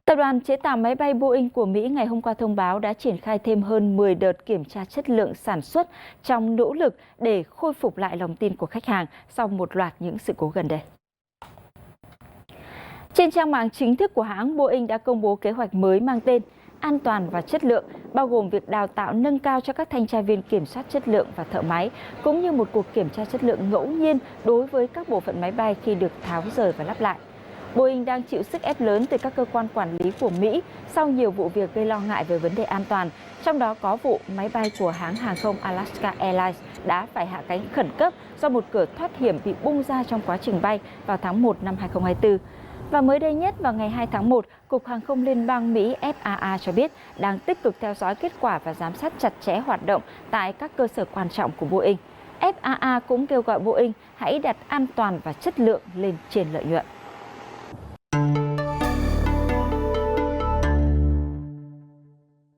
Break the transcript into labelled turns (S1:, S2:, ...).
S1: Tập đoàn chế tạo máy bay Boeing của Mỹ ngày hôm qua thông báo đã triển khai thêm hơn 10 đợt kiểm tra chất lượng sản xuất trong nỗ lực để khôi phục lại lòng tin của khách hàng sau một loạt những sự cố gần đây. Trên trang mạng chính thức của hãng, Boeing đã công bố kế hoạch mới mang tên An toàn và chất lượng, bao gồm việc đào tạo nâng cao cho các thanh tra viên kiểm soát chất lượng và thợ máy, cũng như một cuộc kiểm tra chất lượng ngẫu nhiên đối với các bộ phận máy bay khi được tháo rời và lắp lại. Boeing đang chịu sức ép lớn từ các cơ quan quản lý của Mỹ sau nhiều vụ việc gây lo ngại về vấn đề an toàn, trong đó có vụ máy bay của hãng hàng không Alaska Airlines đã phải hạ cánh khẩn cấp do một cửa thoát hiểm bị bung ra trong quá trình bay vào tháng 1 năm 2024. Và mới đây nhất vào ngày 2 tháng 1, Cục Hàng không Liên bang Mỹ FAA cho biết đang tích cực theo dõi kết quả và giám sát chặt chẽ hoạt động tại các cơ sở quan trọng của Boeing. FAA cũng kêu gọi Boeing hãy đặt an toàn và chất lượng lên trên lợi nhuận.